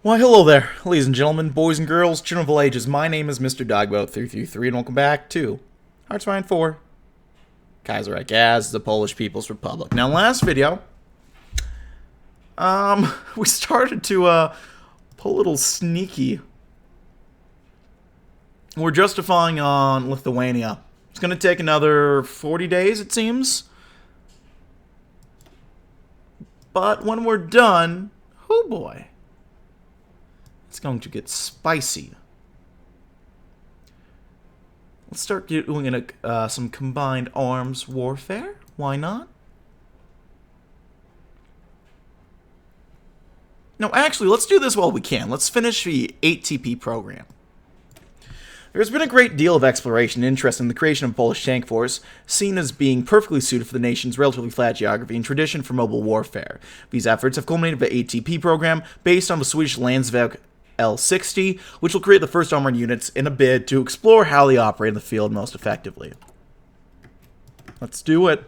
Why, hello there, ladies and gentlemen, boys and girls, children of all ages. My name is Mr. Dogboat333, and welcome back to Hearts 4, Kaiserreich as the Polish People's Republic. Now, last video, we started to, pull a little sneaky. We're justifying on Lithuania. It's gonna take another 40 days, it seems. But when we're done, oh boy, it's going to get spicy. Let's start doing some combined arms warfare. Why not? No, actually, let's do this while we can. Let's finish the 8TP program. There's been a great deal of exploration and interest in the creation of a Polish tank force, seen as being perfectly suited for the nation's relatively flat geography and tradition for mobile warfare. These efforts have culminated in the 8TP program, based on the Swedish Landsverk L60, which will create the first armored units in a bid to explore how they operate in the field most effectively. Let's do it.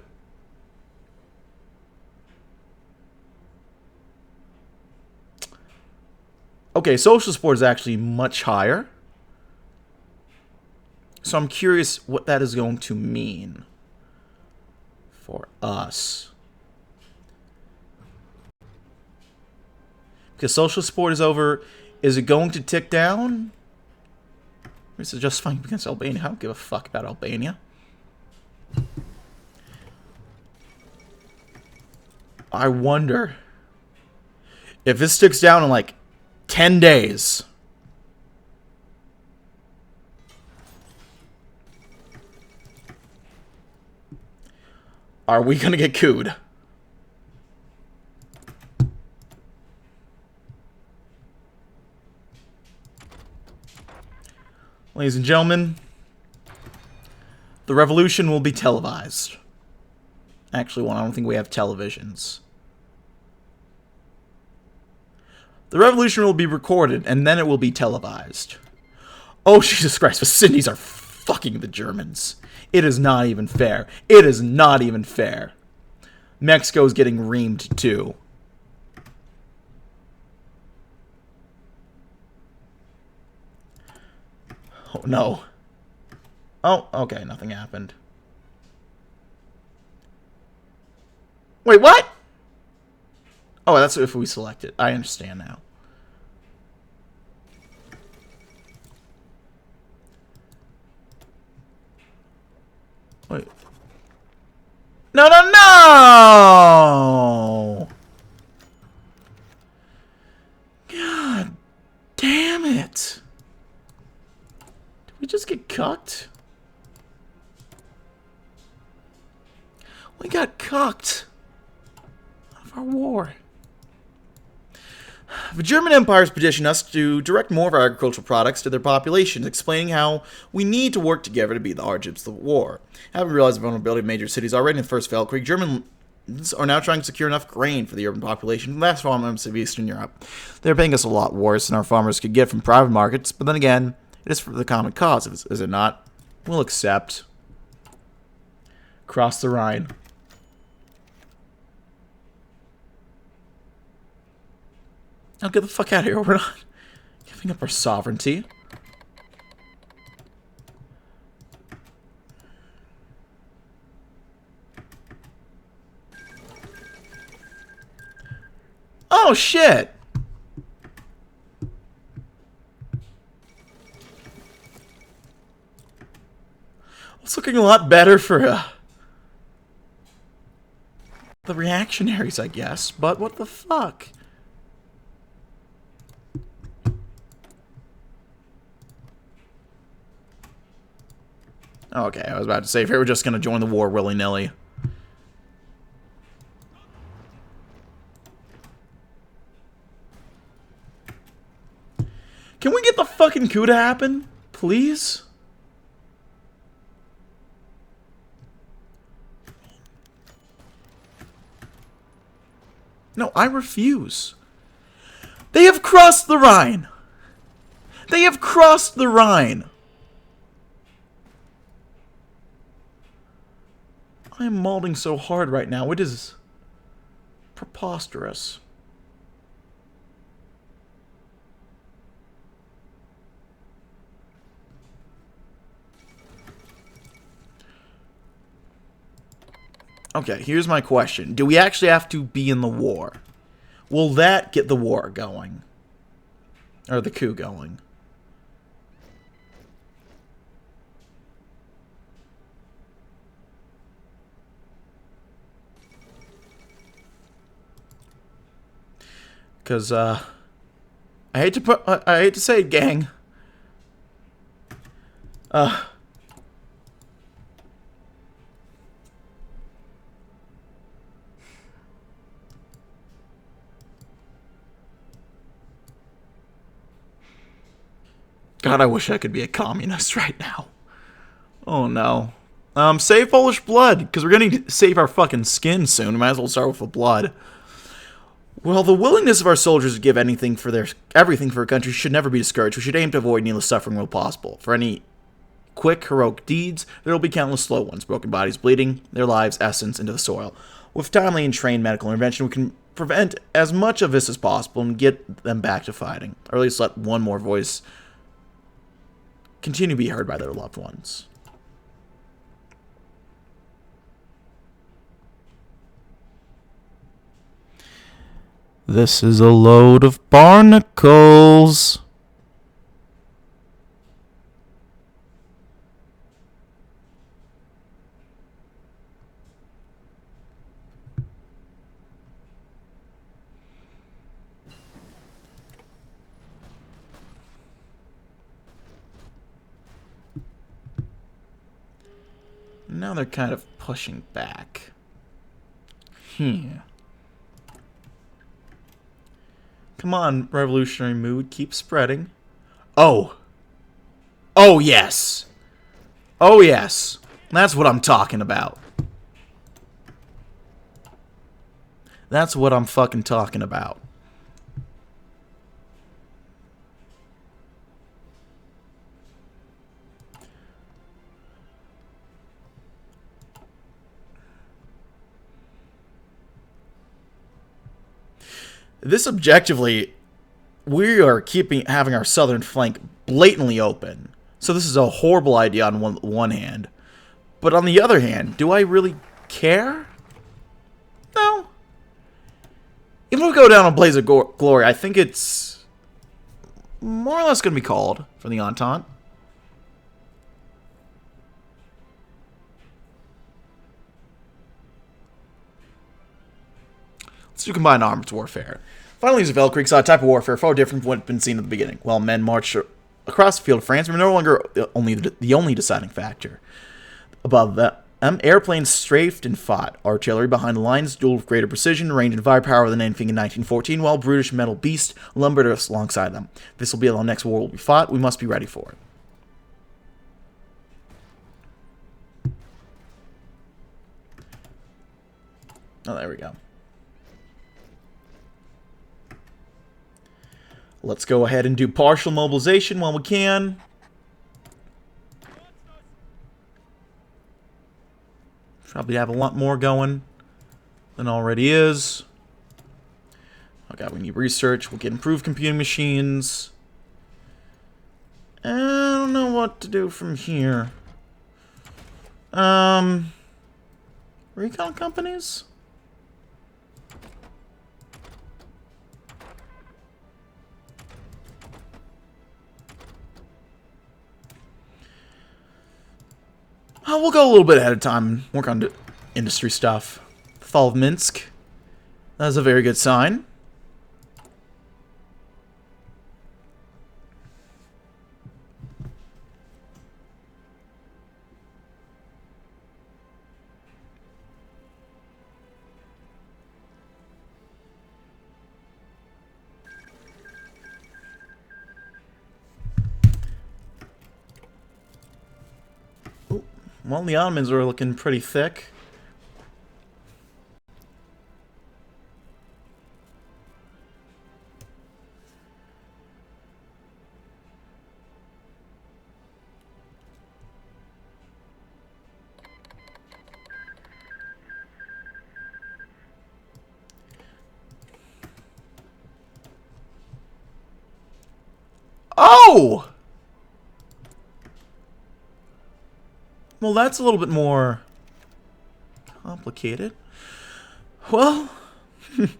Okay, social support is actually much higher. So I'm curious what that is going to mean for us. Because social support is over. Is it going to tick down? Or is it just fine against Albania? I don't give a fuck about Albania. I wonder if this sticks down in like 10 days. Are we gonna get cooed? Ladies and gentlemen, the revolution will be televised. Actually, well, I don't think we have televisions. The revolution will be recorded, and then it will be televised. Oh, Jesus Christ, the Sydneys are fucking the Germans. It is not even fair. It is not even fair. Mexico's getting reamed, too. Oh, no. Oh, okay, nothing happened. Wait, what? Oh, that's if we select it. I understand now. Wait. No, no, no! God damn it. Did we just get cucked? We got cucked out of our war. The German Empire has petitioned us to direct more of our agricultural products to their populations, explaining how we need to work together to beat the hardships of the war. Having realized the vulnerability of major cities already in the First Weltkrieg, Germans are now trying to secure enough grain for the urban population. That's farmers of Eastern Europe. They're paying us a lot worse than our farmers could get from private markets, but then again, it is for the common cause, is it not? We'll accept. Cross the Rhine. Now get the fuck out of here. We're not giving up our sovereignty. Oh, shit. It's looking a lot better for the reactionaries, I guess. But what the fuck? Okay, I was about to say, if we were just going to join the war willy-nilly. Can we get the fucking coup to happen? Please? No, I refuse. They have crossed the Rhine. They have crossed the Rhine. I am mauling so hard right now. It is preposterous. Okay, here's my question. Do we actually have to be in the war? Will that get the war going? Or the coup going? Because, I hate to say it, gang. God, I wish I could be a communist right now. Oh, no. Save Polish blood, because we're going to save our fucking skin soon. We might as well start with the blood. Well, the willingness of our soldiers to give everything for a country should never be discouraged. We should aim to avoid needless suffering where possible. For any quick, heroic deeds, there will be countless slow ones, broken bodies bleeding, their lives' essence into the soil. With timely and trained medical intervention, we can prevent as much of this as possible and get them back to fighting. Or at least let one more voice continue to be heard by their loved ones. This is a load of barnacles. Now they're kind of pushing back. Come on, revolutionary mood, keep spreading. Oh. Oh, yes. Oh, yes. That's what I'm talking about. That's what I'm fucking talking about. This objectively, we are having our southern flank blatantly open. So this is a horrible idea on one hand. But on the other hand, do I really care? No. Even if we go down a blaze of glory, I think it's more or less going to be called for the Entente. Let's do combined arms warfare. Finally, the Velkrieg saw a type of warfare far different from what had been seen at the beginning. While men marched across the field of France, we were no longer the only deciding factor. Above them, airplanes strafed and fought. Artillery behind the lines dueled with greater precision, range, and firepower than anything in 1914, while brutish metal beasts lumbered us alongside them. This will be the next war will be fought. We must be ready for it. Oh, there we go. Let's go ahead and do partial mobilization while we can. Probably have a lot more going than already is. Okay, we need research. We'll get improved computing machines. I don't know what to do from here. Recon companies? We'll go a little bit ahead of time and work on industry stuff. The fall of Minsk. That's a very good sign. Well, the Ottomans are looking pretty thick. Oh! Well, that's a little bit more Complicated. Well, the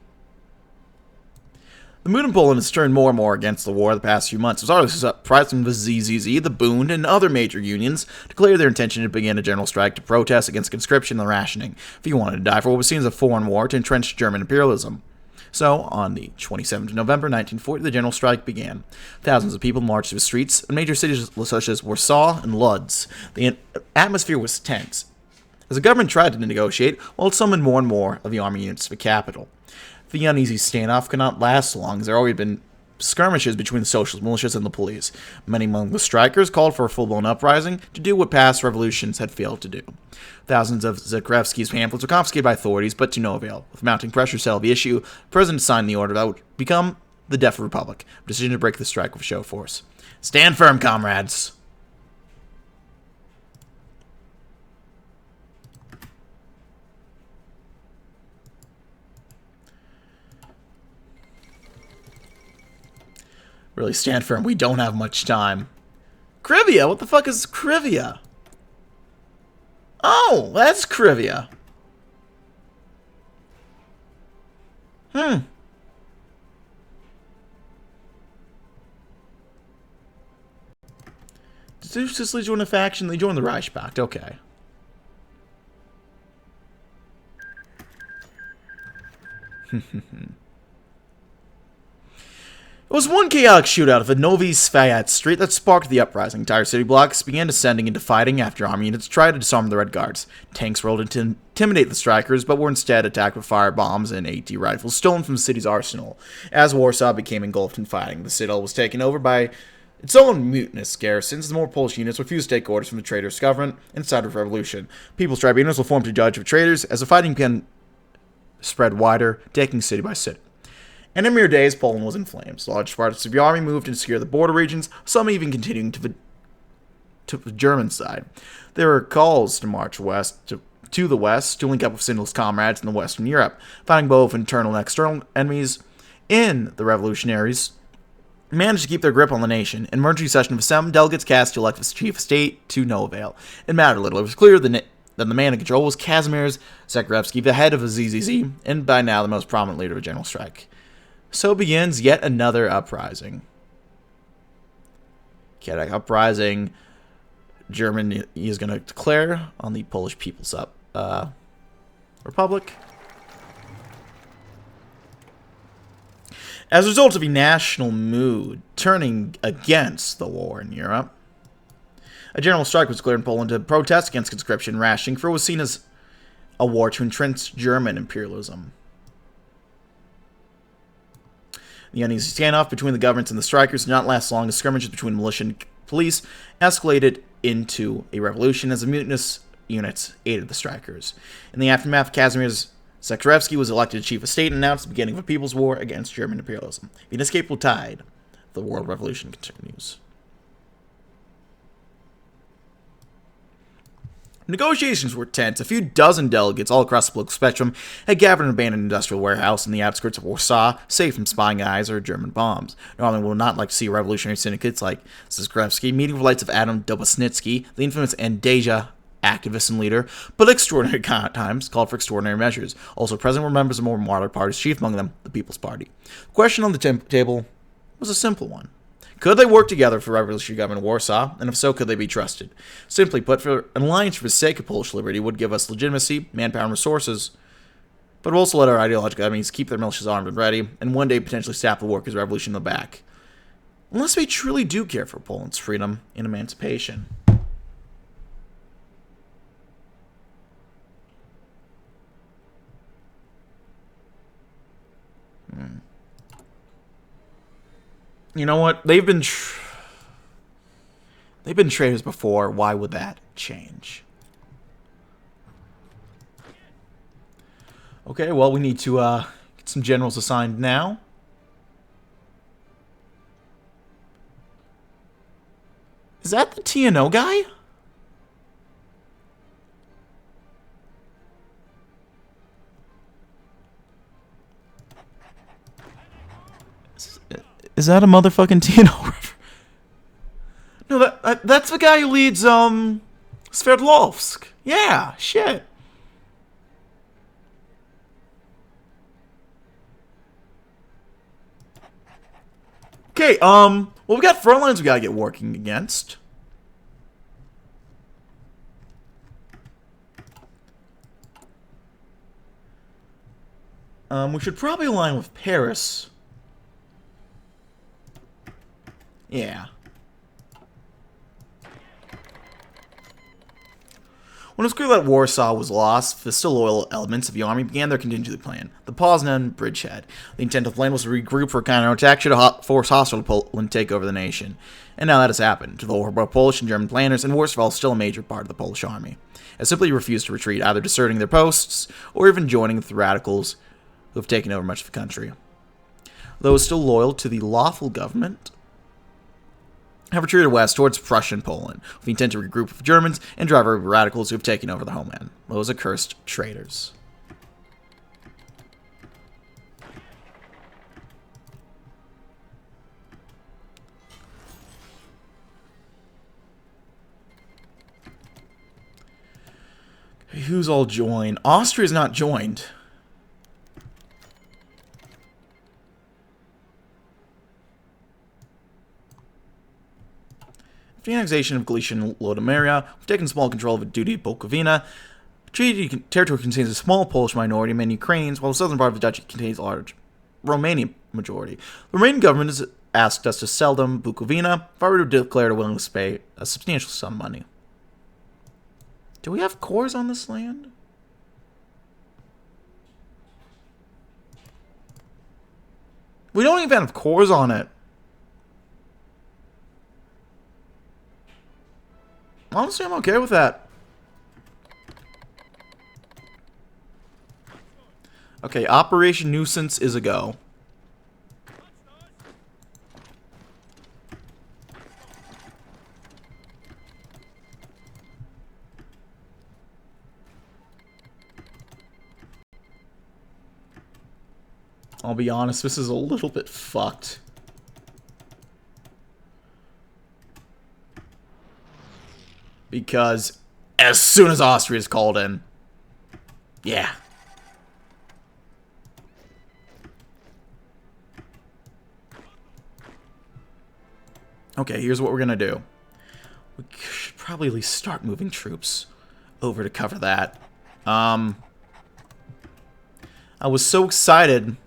mood in Poland has turned more and more against the war the past few months. It was already surprising the ZZZ, the Bund, and other major unions declared their intention to begin a general strike to protest against conscription and rationing, if you wanted to die for what was seen as a foreign war to entrench German imperialism. So, on the 27th of November 1940, the general strike began. Thousands of people marched to the streets in major cities such as Warsaw and Lodz. The atmosphere was tense, as the government tried to negotiate while it summoned more and more of the army units to the capital. The uneasy standoff could not last long, as there had already been skirmishes between the socialist militias and the police. Many among the strikers called for a full-blown uprising to do what past revolutions had failed to do. Thousands of Zakrevsky's pamphlets were confiscated by authorities, but to no avail. With mounting pressure to settle the issue, the president signed the order that would become the death of the Republic, a decision to break the strike with show force. Stand firm, comrades! Really stand firm. We don't have much time. Krivia? What the fuck is Krivia? Oh, that's Krivia. Did Sicily join a faction? They joined the Reichspakt. Okay. It was one chaotic shootout of a Novi Sviat street that sparked the uprising. Entire city blocks began descending into fighting after army units tried to disarm the Red Guards. Tanks rolled in to intimidate the strikers, but were instead attacked with fire bombs and AT rifles stolen from the city's arsenal. As Warsaw became engulfed in fighting, the citadel was taken over by its own mutinous garrisons. The more Polish units refused to take orders from the traitorous government and started a revolution. People's tribunals were formed to judge the traitors as the fighting began spread wider, taking the city by city. And in mere days, Poland was in flames. Large parts of the army moved to secure the border regions, some even continuing to the German side. There were calls to march west to the west to link up with Sindel's comrades in Western Europe, fighting both internal and external enemies. In the revolutionaries managed to keep their grip on the nation. An emergency session of some delegates cast to elect the chief of state to no avail. It mattered little. It was clear that the man in control was Kazimierz Zakrevsky, the head of the ZZZ, and by now the most prominent leader of a general strike. So begins yet another uprising. Chaotic uprising. Germany is going to declare on the Polish People's Republic. As a result of a national mood turning against the war in Europe, a general strike was declared in Poland to protest against conscription and rationing, for it was seen as a war to entrench German imperialism. The uneasy standoff between the governments and the strikers did not last long, as skirmishes between militia and police escalated into a revolution as the mutinous units aided the strikers. In the aftermath, Kazimierz Zakrevsky was elected chief of state and announced the beginning of a people's war against German imperialism. The inescapable tide of the world revolution continues. Negotiations were tense. A few dozen delegates all across the political spectrum had gathered in an abandoned industrial warehouse in the outskirts of Warsaw, safe from spying eyes or German bombs. Normally, would not like to see revolutionary syndicates like Zakrevsky meeting with the lights of Adam Dobosnitsky, the infamous Endeja activist and leader, but extraordinary times called for extraordinary measures. Also present were members of more moderate parties, chief among them the People's Party. The question on the table was a simple one. Could they work together for revolutionary government in Warsaw, and if so, could they be trusted? Simply put, an alliance for the sake of Polish liberty would give us legitimacy, manpower, and resources, but would also let our ideological enemies keep their militias armed and ready, and one day potentially stab the workers' revolution in the back. Unless we truly do care for Poland's freedom and emancipation. You know what? They've been traitors before. Why would that change? Okay, well, we need to get some generals assigned now. Is that the TNO guy? Is that a motherfucking TNO? No, that's the guy who leads Sverdlovsk. Yeah, shit. Okay, well, we got front lines we gotta get working against. We should probably align with Paris. Yeah. When it was clear that Warsaw was lost, the still loyal elements of the army began their contingency plan, the Poznan bridgehead. The intent of the plan was to regroup for a counterattack should a force hostile to Poland take over the nation. And now that has happened. The Polish and German planners, and Warsaw is still a major part of the Polish army, has simply refused to retreat, either deserting their posts or even joining with the radicals who have taken over much of the country. Those still loyal to the lawful government have retreated west towards Prussian Poland, with the intent to regroup with Germans and drive over radicals who have taken over the homeland. Those accursed traitors. Who's all joined? Austria's not joined. The annexation of Galicia and Lodomeria, we've taken small control of Duty Bukovina. The treaty territory contains a small Polish minority, many Ukrainians, while the southern part of the duchy contains a large Romanian majority. The Romanian government has asked us to sell them Bukovina if I were to declare a willingness to pay a substantial sum of money. Do we have cores on this land? We don't even have cores on it. Honestly, I'm okay with that. Okay, Operation Nuisance is a go. I'll be honest, this is a little bit fucked. Because as soon as Austria is called in, yeah. Okay, here's what we're gonna do. We should probably at least start moving troops over to cover that. I was so excited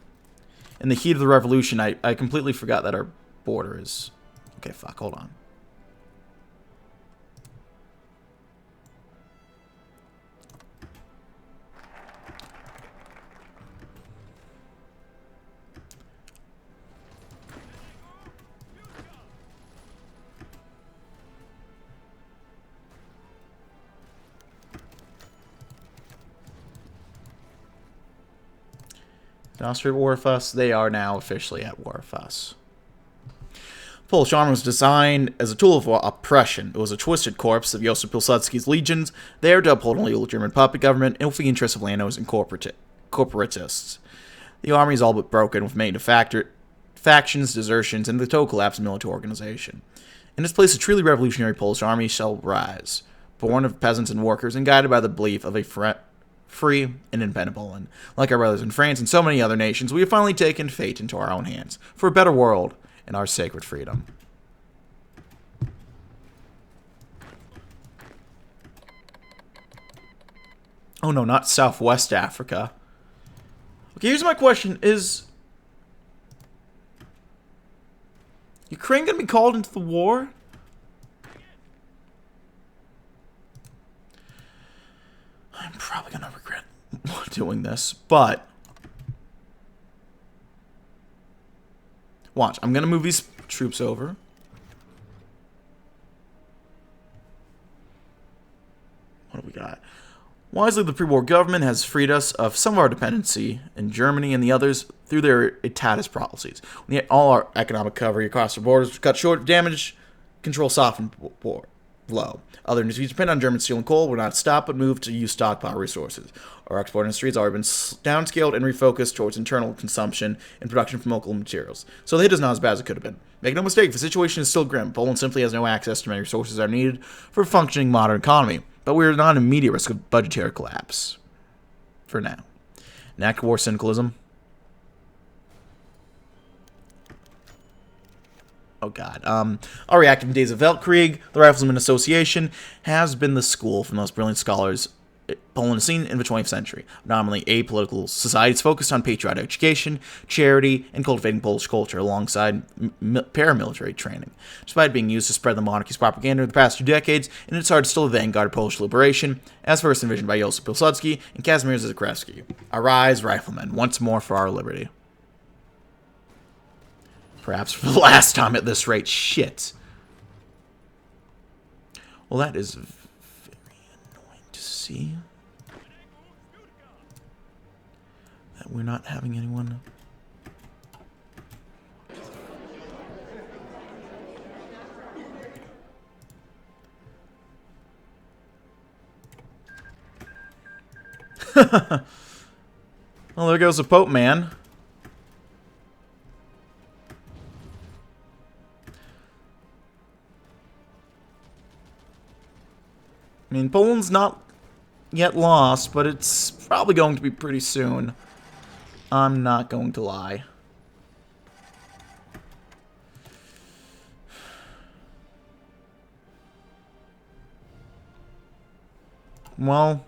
in the heat of the revolution, I completely forgot that our border is... Okay, fuck, hold on. Austria at war with us. They are now officially at war with us. Polish army was designed as a tool of oppression. It was a twisted corpse of Josip Pilsudski's legions, there to uphold an illegal German puppet government and with the interests of landowners and corporatists. The army is all but broken, with many factions, desertions, and the total collapse of military organization. In its place, a truly revolutionary Polish army shall rise, born of peasants and workers, and guided by the belief of a free and independent Poland. Like our brothers in France and so many other nations, we have finally taken fate into our own hands for a better world and our sacred freedom. Oh no, not Southwest Africa. Okay, here's my question. Is Ukraine going to be called into the war? I'm probably going to regret doing this, but... Watch, I'm going to move these troops over. What do we got? Wisely, the pre-war government has freed us of some of our dependency in Germany and the others through their etatist policies. When yet all our economic cover across the borders was cut short, damage control softened blow. Other industries depend on German steel and coal were not stopped but moved to use stockpile resources. Our export industry has already been downscaled and refocused towards internal consumption and production from local materials. So the hit is not as bad as it could have been. Make no mistake, the situation is still grim. Poland simply has no access to many resources that are needed for a functioning modern economy. But we are not in immediate risk of budgetary collapse. For now. Enact war syndicalism. Oh god. Already active in days of Weltkrieg, the Rifleman Association has been the school for the most brilliant scholars Poland has seen in the 20th century. Nominally apolitical societies focused on patriotic education, charity, and cultivating Polish culture alongside paramilitary training. Despite being used to spread the monarchy's propaganda in the past 2 decades, in its heart still a vanguard of Polish liberation, as first envisioned by Josip Pilsudski and Kazimierz Zakrewski. Arise, riflemen, once more for our liberty. Perhaps for the last time at this rate. Shit. Well, that is very annoying to see. That we're not having anyone... Well, there goes the Pope, man. I mean, Poland's not yet lost, but it's probably going to be pretty soon. I'm not going to lie. Well...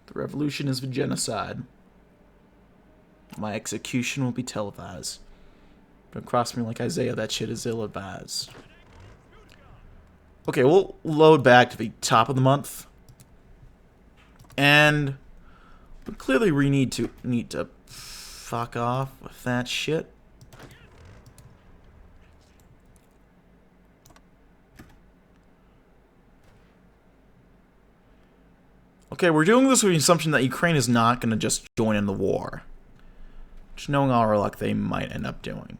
The revolution is the genocide. My execution will be televised. Don't cross me like Isaiah, that shit is ill-advised. Okay, we'll load back to the top of the month. And clearly we need to fuck off with that shit. Okay, we're doing this with the assumption that Ukraine is not going to just join in the war. Which, knowing our luck, they might end up doing.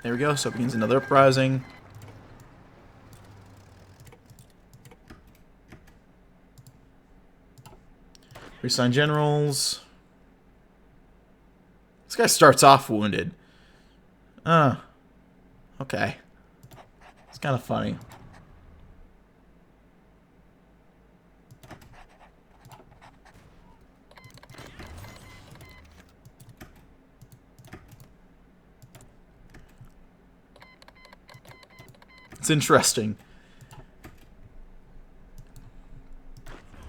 There we go, so it begins another uprising. Reassign generals. This guy starts off wounded. Okay. It's kind of funny. It's interesting.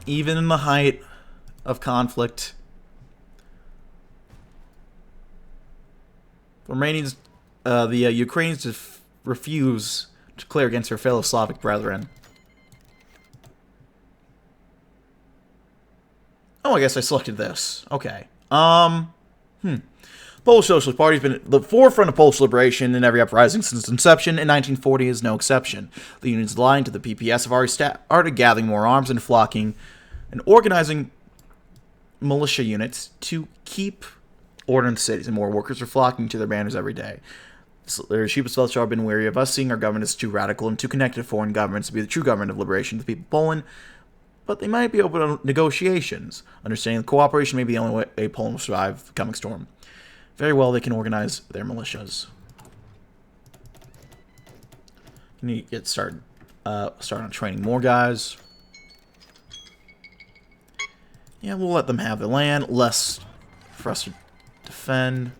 Even in the height of conflict, the Ukrainians refuse to declare against their fellow Slavic brethren. Oh, I guess I selected this. Okay. Polish Socialist Party has been at the forefront of Polish liberation in every uprising since its inception, and 1940 is no exception. The unions aligned to the PPS have already started gathering more arms and flocking and organizing militia units to keep order in the cities, and more workers are flocking to their banners every day. The cheapest Welsh have been weary of us seeing our government as too radical and too connected to foreign governments to be the true government of liberation to the people of Poland, but they might be open to negotiations, understanding that cooperation may be the only way Poland will survive the coming storm. Very well, they can organize their militias. You need to get started on training more guys. Yeah, we'll let them have the land. Less for us to defend.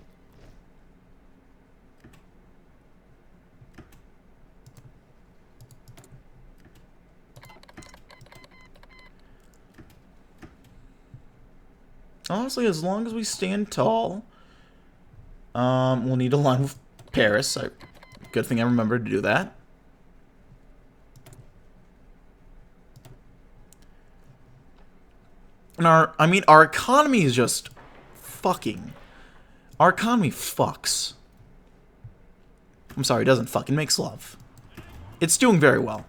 Honestly, as long as we stand tall... we'll need to align with Paris. Good thing I remembered to do that. And our economy is just fucking. Our economy fucks. I'm sorry, it doesn't fucking makes love. It's doing very well.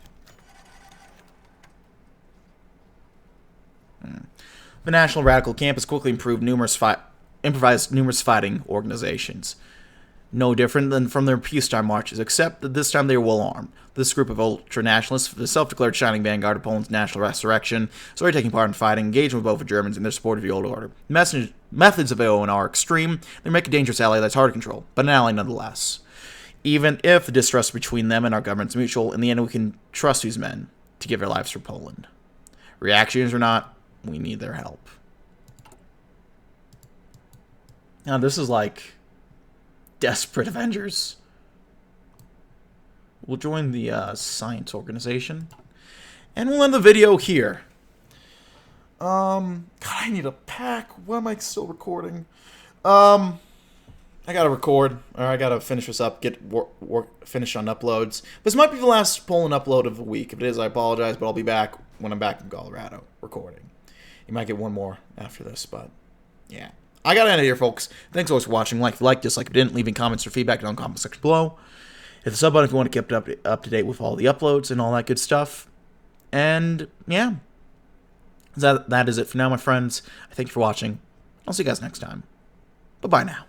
The National Radical Camp has quickly improvised numerous fighting organizations. No different than from their peacetime marches, except that this time they were well armed. This group of ultra-nationalists, the self-declared shining vanguard of Poland's national resurrection, is already taking part in fighting, engaging with both the Germans in their support of the old order. Methods of AON are extreme. They make a dangerous ally that's hard to control, but an ally nonetheless. Even if the distrust between them and our government's mutual, in the end we can trust these men to give their lives for Poland. Reactions or not, we need their help. Now this is like desperate Avengers. We'll join the science organization. And we'll end the video here. God, I need a pack. Why am I still recording? I gotta record, or I gotta finish this up, get finish on uploads. This might be the last Poland upload of the week. If it is, I apologize, but I'll be back when I'm back in Colorado recording. You might get one more after this, but yeah. I gotta end it here, folks. Thanks always for watching. Like if you liked, dislike if you didn't, leaving comments or feedback down in the comment section below. Hit the sub button if you want to keep up to date with all the uploads and all that good stuff. And yeah, that is it for now, my friends. I thank you for watching. I'll see you guys next time. Bye-bye now.